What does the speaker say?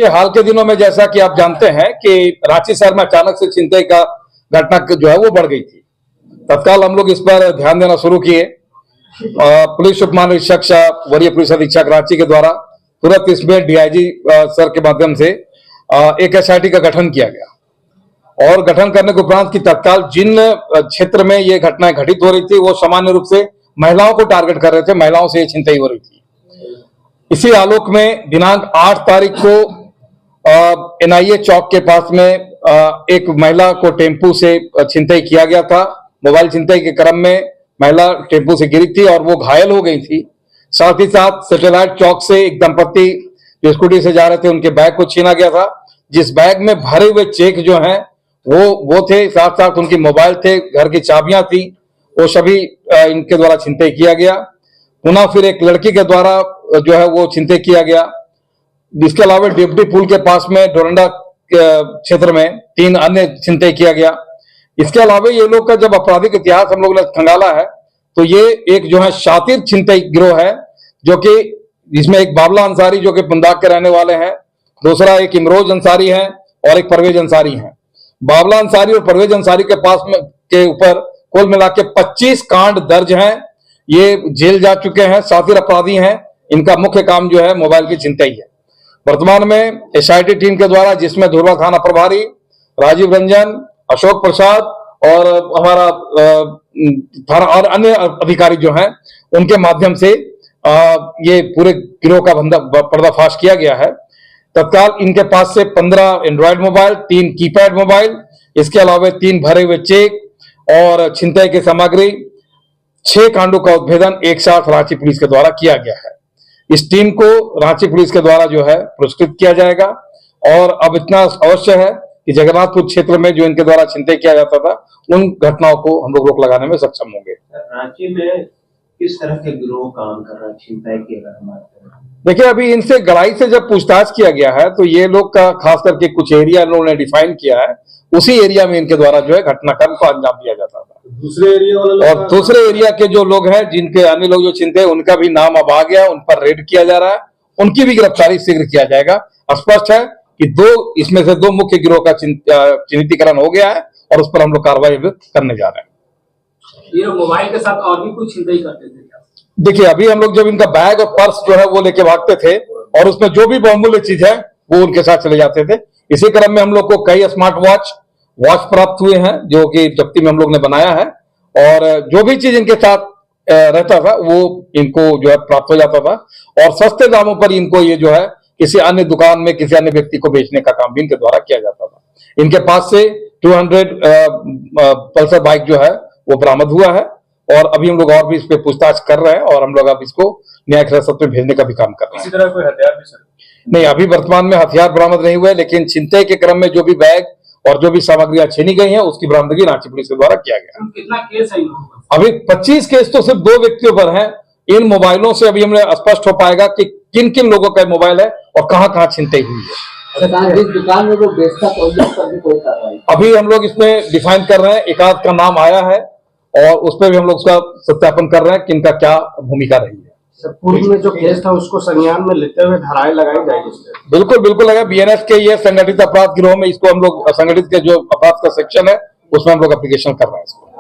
कि हाल के दिनों में जैसा कि आप जानते हैं कि रांची शहर में अचानक से छिनतई का घटना जो है वो बढ़ गई थी। तत्काल हम लोग इस पर ध्यान देना शुरू किए। पुलिस उप महानिरीक्षक वरीय पुलिस अधीक्षक रांची के द्वारा तुरंत इसमें डीआईजी सर के माध्यम से एक एसआईटी का गठन किया गया और गठन करने के उपरांत की तत्काल जिन क्षेत्र में ये घटनाएं घटित हो रही थी वो सामान्य रूप से महिलाओं को टारगेट कर रहे थे, महिलाओं से ये छिनतई हो रही थी। इसी आलोक में दिनांक 8 तारीख को एनआईए चौक के पास में एक महिला को टेम्पू से छिनतई किया गया था। मोबाइल छिनतई के क्रम में महिला टेम्पू से गिरी थी और वो घायल हो गई थी। साथ ही साथ सैटेलाइट चौक से एक दंपत्ति जो स्कूटी से जा रहे थे उनके बैग को छीना गया था, जिस बैग में भरे हुए चेक जो हैं वो थे, साथ साथ उनकी मोबाइल थे, घर की चाबियां थी, वो सभी इनके द्वारा छिनतई किया गया। पुनः फिर एक लड़की के द्वारा जो है वो छिनतई किया गया। इसके अलावा डिप्टी पुल के पास में डोरंडा क्षेत्र में 3 अन्य छिनतई किया गया। इसके अलावा ये लोग का जब आपराधिक इतिहास हम लोग ने खंगाला है तो ये एक जो है शातिर छिनतई गिरोह है, जो कि जिसमें एक बाबला अंसारी जो कि पंदाग के रहने वाले हैं, दूसरा एक इमरोज अंसारी है और एक परवेज अंसारी है। बाबला अंसारी और परवेज अंसारी के पास में के ऊपर कुल मिला के 25 कांड दर्ज हैं। ये जेल जा चुके हैं, शातिर अपराधी हैं। इनका मुख्य काम जो है मोबाइल की छिनतई है। वर्तमान में एसआईटी टीम के द्वारा, जिसमें धुरवा थाना प्रभारी राजीव रंजन, अशोक प्रसाद और हमारा थाना और अन्य अधिकारी जो हैं उनके माध्यम से ये पूरे गिरोह का पर्दाफाश किया गया है। तत्काल इनके पास से 15 एंड्रॉयड मोबाइल, 3 कीपैड मोबाइल, इसके अलावा 3 भरे हुए चेक और छिनतई की सामग्री, 6 कांडों का उद्भेदन एक साथ रांची पुलिस के द्वारा किया गया है। इस टीम को रांची पुलिस के द्वारा जो है पुरस्कृत किया जाएगा और अब इतना अवश्य है कि जगन्नाथपुर क्षेत्र में जो इनके द्वारा छिनतई किया जाता था उन घटनाओं को हम लोग रोक लगाने में सक्षम होंगे। रांची में किस तरह के गिरोह काम कर रहा है छिनतई की अगर हम बात करें? देखिए, अभी इनसे गड़ाई से जब पूछताछ किया गया है तो ये लोग का खास करके कुछ एरिया इन्होंने डिफाइन किया है, उसी एरिया में इनके द्वारा जो है घटनाक्रम को अंजाम दिया जाता था। दूसरे एरिया वाले और दूसरे एरिया के जो लोग हैं, जिनके अन्य लोग जो छिनते, उनका भी नाम अब आ गया, उन पर रेड किया जा रहा है, उनकी भी गिरफ्तारी शीघ्र किया जाएगा। स्पष्ट है कि इसमें से 2 मुख्य गिरोह का चिन्हितीकरण हो गया है और उस पर हम लोग कार्रवाई करने जा रहे हैं। ये मोबाइल के साथ और भी कुछ छिनतई करते थे क्या? देखिए, अभी हम लोग जब इनका बैग और पर्स जो है वो लेके भागते थे और उसमें जो भी बहुमूल्य चीज है वो उनके साथ चले जाते थे। इसी क्रम में हम लोग को कई स्मार्ट वॉच प्राप्त हुए हैं जो कि जब्ती में हम लोग ने बनाया है और जो भी चीज इनके साथ रहता था वो इनको जो है प्राप्त हो जाता था और सस्ते दामों पर इनको ये जो है किसी अन्य दुकान में किसी अन्य व्यक्ति को बेचने का काम भी इनके द्वारा किया जाता था। इनके पास से 200 पल्सर बाइक जो है वो बरामद हुआ है और अभी हम लोग और भी इस पे पूछताछ कर रहे हैं और हम लोग अब इसको न्यायिक हिरासत में भेजने का भी काम कर रहे हैं। इसी तरह कोई हथियार भी सर? नहीं, अभी वर्तमान में हथियार बरामद नहीं हुए, लेकिन छिनतई के क्रम में जो भी बैग और जो भी सामग्रियां छीनी गई हैं उसकी बरामदगी रांची पुलिस के द्वारा किया गया। कितना केस है? अभी 25 केस तो सिर्फ 2 व्यक्तियों पर हैं। इन मोबाइलों से अभी हमें स्पष्ट हो पाएगा कि किन किन लोगों का मोबाइल है और कहां छिनतई हुई है। जिस दुकान में लोग बेचता है कोई कार्रवाई अभी हम लोग इसमें डिफाइन कर रहे हैं। एक आध का नाम आया है और उस पर भी हम लोग उसका सत्यापन कर रहे हैं कि इनका क्या भूमिका रही है। पूर्व में जो केस था उसको संज्ञान में लेते हुए धाराएं लगाई जाएगी? बिल्कुल लगा। बीएनएस के ये संगठित अपराध गिरोह में इसको हम लोग संगठित के जो अपराध का सेक्शन है उसमें हम लोग एप्लीकेशन कर रहे हैं इसको।